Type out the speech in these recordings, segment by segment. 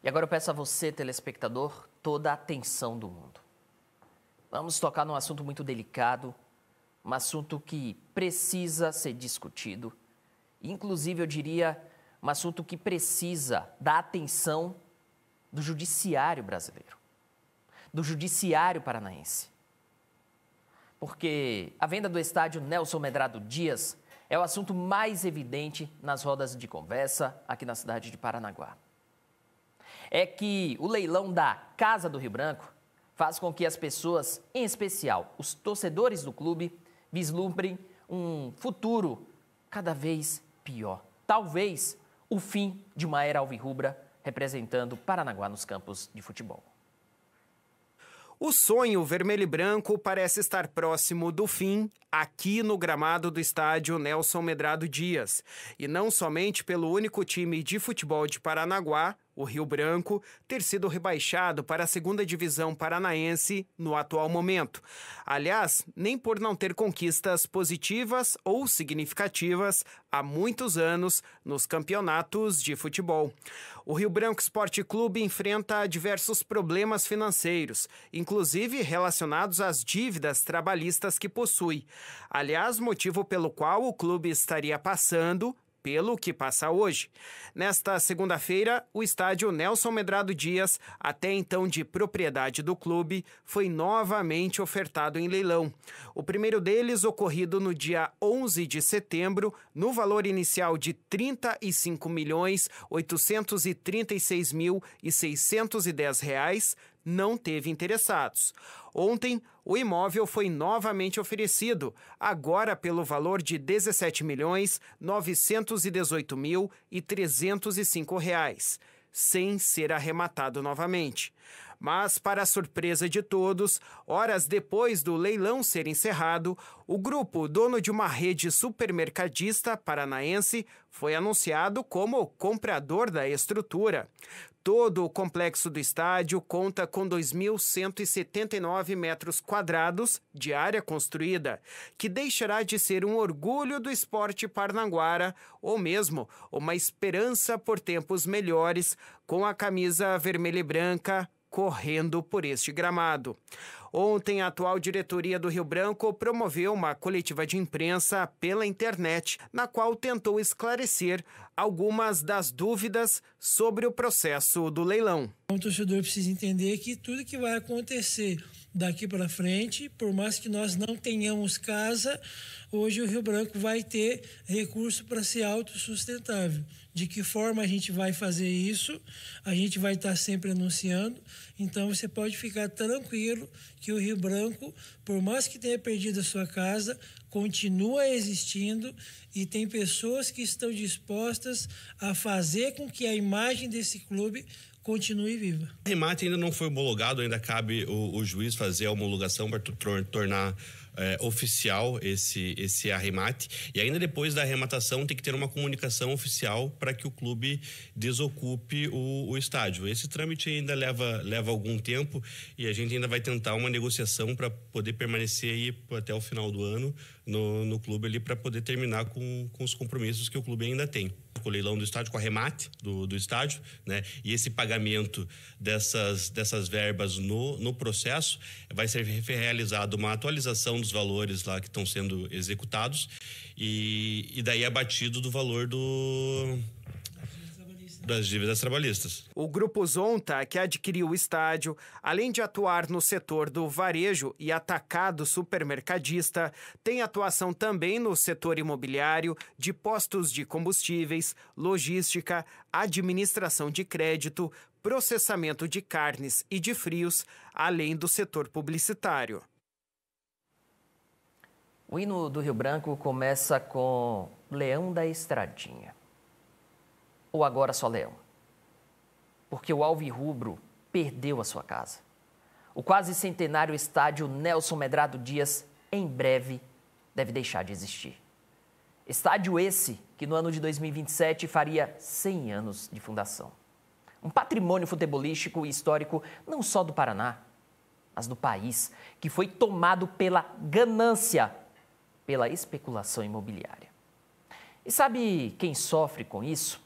E agora eu peço a você, telespectador, toda a atenção do mundo. Vamos tocar num assunto muito delicado, um assunto que precisa ser discutido. Inclusive, eu diria, um assunto que precisa da atenção do judiciário brasileiro, do judiciário paranaense. Porque a venda do estádio Nelson Medrado Dias é o assunto mais evidente nas rodas de conversa aqui na cidade de Paranaguá. É que o leilão da Casa do Rio Branco faz com que as pessoas, em especial os torcedores do clube, vislumbrem um futuro cada vez pior. Talvez o fim de uma era alvirrubra representando Paranaguá nos campos de futebol. O sonho vermelho e branco parece estar próximo do fim aqui no gramado do estádio Nelson Medrado Dias. E não somente pelo único time de futebol de Paranaguá, o Rio Branco, ter sido rebaixado para a segunda divisão paranaense no atual momento. Aliás, nem por não ter conquistas positivas ou significativas há muitos anos nos campeonatos de futebol. O Rio Branco Esporte Clube enfrenta diversos problemas financeiros, inclusive relacionados às dívidas trabalhistas que possui. Aliás, motivo pelo qual o clube estaria passando pelo que passa hoje. Nesta segunda-feira, o estádio Nelson Medrado Dias, até então de propriedade do clube, foi novamente ofertado em leilão. O primeiro deles ocorrido no dia 11 de setembro, no valor inicial de R$ 35.836.610, não teve interessados. Ontem, o imóvel foi novamente oferecido, agora pelo valor de R$ 17.918.305, sem ser arrematado novamente. Mas, para a surpresa de todos, horas depois do leilão ser encerrado, o grupo, dono de uma rede supermercadista paranaense, foi anunciado como comprador da estrutura. Todo o complexo do estádio conta com 2.179 metros quadrados de área construída, que deixará de ser um orgulho do esporte parnaguara ou mesmo uma esperança por tempos melhores com a camisa vermelha e branca correndo por este gramado. Ontem, a atual diretoria do Rio Branco promoveu uma coletiva de imprensa pela internet, na qual tentou esclarecer algumas das dúvidas sobre o processo do leilão. O torcedor precisa entender que tudo que vai acontecer daqui para frente, por mais que nós não tenhamos casa, hoje o Rio Branco vai ter recurso para ser autossustentável. De que forma a gente vai fazer isso? A gente vai estar sempre anunciando. Então você pode ficar tranquilo que o Rio Branco, por mais que tenha perdido a sua casa, continua existindo e tem pessoas que estão dispostas a fazer com que a imagem desse clube continue viva. O arremate ainda não foi homologado, ainda cabe o juiz fazer a homologação para tornar oficial esse arremate, e ainda depois da arrematação tem que ter uma comunicação oficial para que o clube desocupe o estádio. Esse trâmite ainda leva algum tempo e a gente ainda vai tentar uma negociação para poder permanecer aí até o final do ano no clube ali, para poder terminar com os compromissos que o clube ainda tem. Com o leilão do estádio, com o arremate do estádio, né? E esse pagamento dessas verbas no processo, vai ser realizado uma atualização dos valores lá que estão sendo executados e daí abatido do valor das dívidas trabalhistas. O Grupo Zonta, que adquiriu o estádio, além de atuar no setor do varejo e atacado supermercadista, tem atuação também no setor imobiliário, de postos de combustíveis, logística, administração de crédito, processamento de carnes e de frios, além do setor publicitário. O hino do Rio Branco começa com Leão da Estradinha. Ou agora só Leão? Porque o alvirrubro perdeu a sua casa. O quase centenário estádio Nelson Medrado Dias, em breve, deve deixar de existir. Estádio esse que no ano de 2027 faria 100 anos de fundação. Um patrimônio futebolístico e histórico não só do Paraná, mas do país, que foi tomado pela ganância, pela especulação imobiliária. E sabe quem sofre com isso?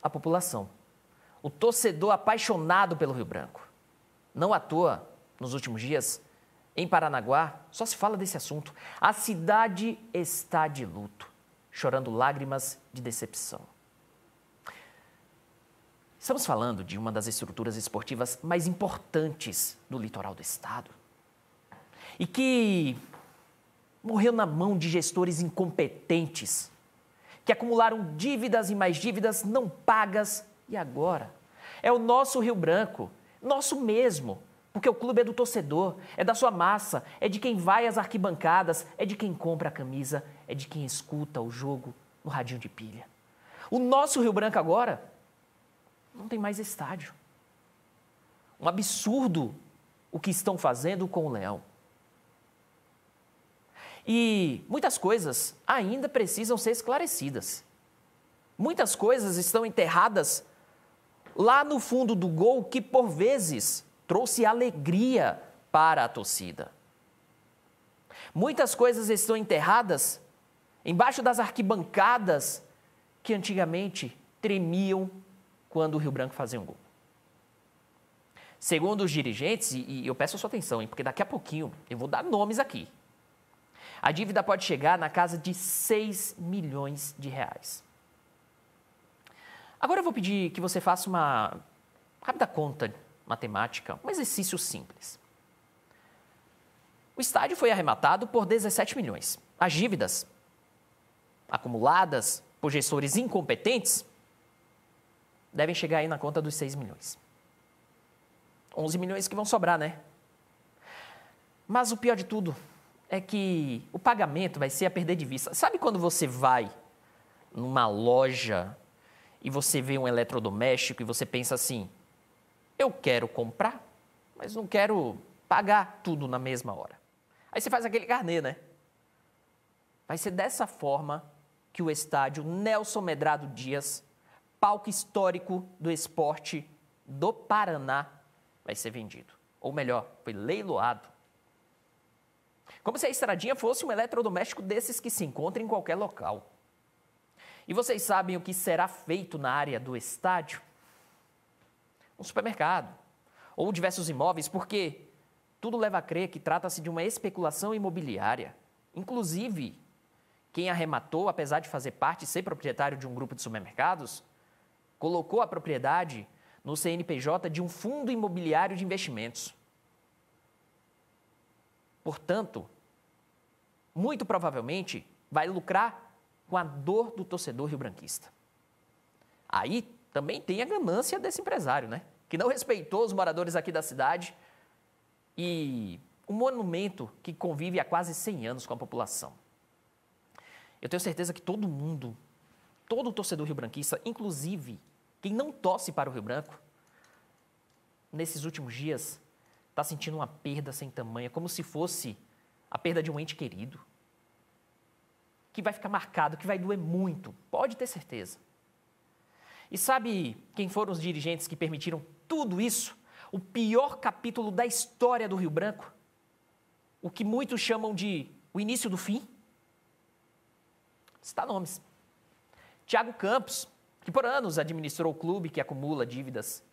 A população. o torcedor apaixonado pelo Rio Branco. Não à toa, nos últimos dias, em Paranaguá, só se fala desse assunto. A cidade está de luto, chorando lágrimas de decepção. Estamos falando de uma das estruturas esportivas mais importantes do litoral do estado e que morreu na mão de gestores incompetentes que acumularam dívidas e mais dívidas não pagas e agora é o nosso Rio Branco, nosso mesmo, porque o clube é do torcedor, é da sua massa, é de quem vai às arquibancadas, é de quem compra a camisa, é de quem escuta o jogo no radinho de pilha. O nosso Rio Branco agora não tem mais estádio. Um absurdo o que estão fazendo com o Leão. E muitas coisas ainda precisam ser esclarecidas. Muitas coisas estão enterradas lá no fundo do gol que, por vezes, trouxe alegria para a torcida. Muitas coisas estão enterradas embaixo das arquibancadas que antigamente tremiam quando o Rio Branco fazia um gol. Segundo os dirigentes, e eu peço a sua atenção, hein, porque daqui a pouquinho eu vou dar nomes aqui, a dívida pode chegar na casa de 6 milhões de reais. Agora eu vou pedir que você faça uma rápida conta matemática, um exercício simples. O estádio foi arrematado por 17 milhões. As dívidas acumuladas por gestores incompetentes devem chegar aí na conta dos 6 milhões. 11 milhões que vão sobrar, né? Mas o pior de tudo é que o pagamento vai ser a perder de vista. Sabe quando você vai numa loja e você vê um eletrodoméstico e você pensa assim, eu quero comprar, mas não quero pagar tudo na mesma hora. Aí você faz aquele carnê, né? Vai ser dessa forma que o estádio Nelson Medrado Dias, palco histórico do esporte do Paraná, vai ser vendido. Ou melhor, foi leiloado. Como se a estradinha fosse um eletrodoméstico desses que se encontra em qualquer local. E vocês sabem o que será feito na área do estádio? Um supermercado ou diversos imóveis, porque tudo leva a crer que trata-se de uma especulação imobiliária. Inclusive, quem arrematou, apesar de fazer parte e ser proprietário de um grupo de supermercados, colocou a propriedade no CNPJ de um fundo imobiliário de investimentos. Portanto, muito provavelmente vai lucrar com a dor do torcedor rio-branquista. Aí também tem a ganância desse empresário, né? Que não respeitou os moradores aqui da cidade e um monumento que convive há quase 100 anos com a população. Eu tenho certeza que todo mundo, todo torcedor rio-branquista, inclusive quem não torce para o Rio Branco, nesses últimos dias está sentindo uma perda sem tamanho, como se fosse a perda de um ente querido, que vai ficar marcado, que vai doer muito, pode ter certeza. E sabe quem foram os dirigentes que permitiram tudo isso? O pior capítulo da história do Rio Branco? O que muitos chamam de o início do fim? Citar nomes. Thiago Campos, que por anos administrou o clube que acumula dívidas.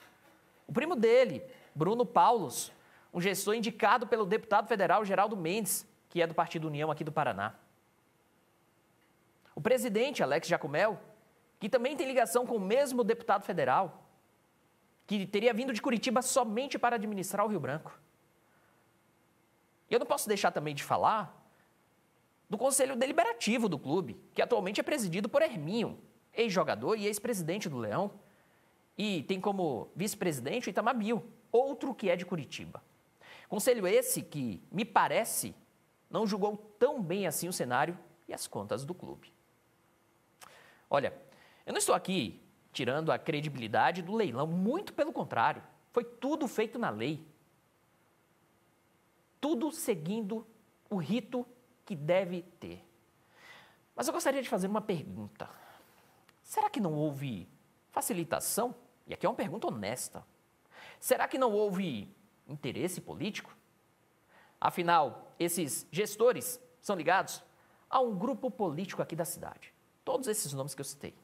O primo dele, Bruno Paulos, um gestor indicado pelo deputado federal Geraldo Mendes, que é do Partido União aqui do Paraná. O presidente, Alex Jacomel, que também tem ligação com o mesmo deputado federal, que teria vindo de Curitiba somente para administrar o Rio Branco. E eu não posso deixar também de falar do Conselho Deliberativo do clube, que atualmente é presidido por Herminho, ex-jogador e ex-presidente do Leão, e tem como vice-presidente o Itamar Bill, outro que é de Curitiba. Conselho esse que, me parece, não julgou tão bem assim o cenário e as contas do clube. Olha, eu não estou aqui tirando a credibilidade do leilão, muito pelo contrário, foi tudo feito na lei. Tudo seguindo o rito que deve ter. Mas eu gostaria de fazer uma pergunta. Será que não houve facilitação? E aqui é uma pergunta honesta. Será que não houve interesse político? Afinal, esses gestores são ligados a um grupo político aqui da cidade. Todos esses nomes que eu citei.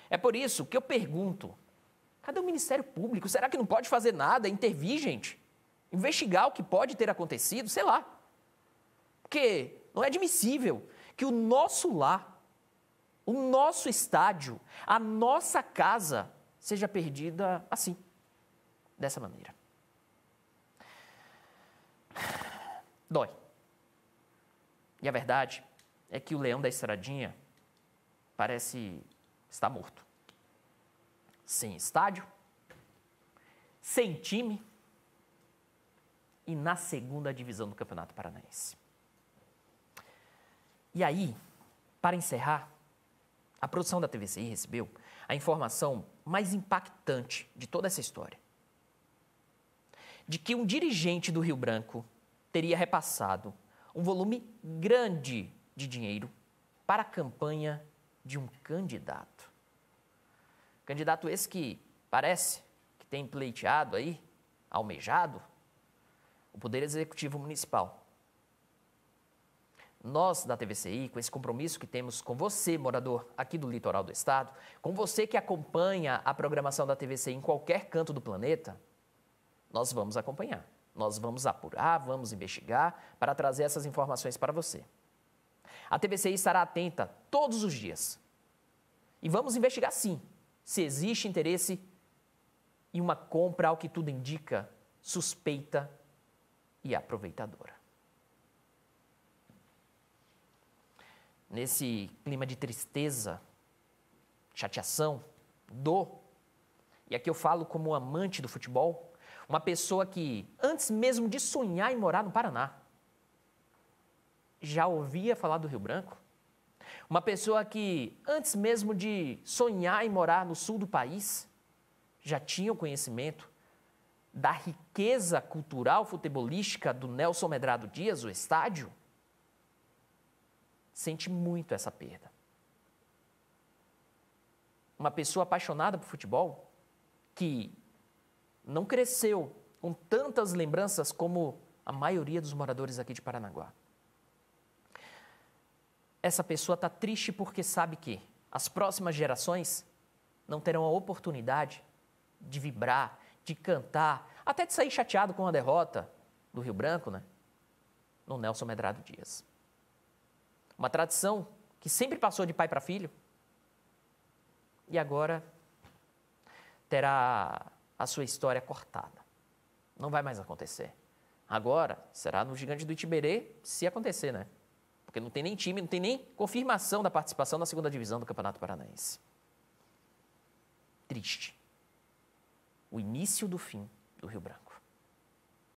É por isso que eu pergunto, Cadê o Ministério Público? Será que não pode fazer nada, intervir, gente? Investigar o que pode ter acontecido? Sei lá. Porque não é admissível que o nosso lar, o nosso estádio, a nossa casa seja perdida assim, dessa maneira. Dói. E a verdade é que o Leão da Estradinha parece estar morto. Sem estádio, sem time e na segunda divisão do Campeonato Paranaense. E aí, para encerrar, a produção da TVCI recebeu a informação mais impactante de toda essa história. De que um dirigente do Rio Branco teria repassado um volume grande de dinheiro para a campanha de um candidato. Candidato esse que parece que tem pleiteado aí, almejado, o Poder Executivo Municipal. Nós, da TVCI, com esse compromisso que temos com você, morador aqui do litoral do estado, com você que acompanha a programação da TVCI em qualquer canto do planeta, nós vamos acompanhar. Nós vamos apurar, vamos investigar para trazer essas informações para você. A TVCI estará atenta todos os dias. E vamos investigar, sim, se existe interesse em uma compra, ao que tudo indica, suspeita e aproveitadora. Nesse clima de tristeza, chateação, dor, e aqui eu falo como amante do futebol, uma pessoa que, antes mesmo de sonhar em morar no Paraná, já ouvia falar do Rio Branco. Uma pessoa que, antes mesmo de sonhar em morar no sul do país, já tinha o conhecimento da riqueza cultural futebolística do Nelson Medrado Dias, o estádio, sente muito essa perda. Uma pessoa apaixonada por futebol, que não cresceu com tantas lembranças como a maioria dos moradores aqui de Paranaguá. Essa pessoa está triste porque sabe que as próximas gerações não terão a oportunidade de vibrar, de cantar, até de sair chateado com a derrota do Rio Branco, né? No Nelson Medrado Dias. Uma tradição que sempre passou de pai para filho e agora terá a sua história cortada. Não vai mais acontecer. Agora será no Gigante do Itiberê, se acontecer, né? Porque não tem nem time, não tem nem confirmação da participação na segunda divisão do Campeonato Paranaense. Triste. O início do fim do Rio Branco.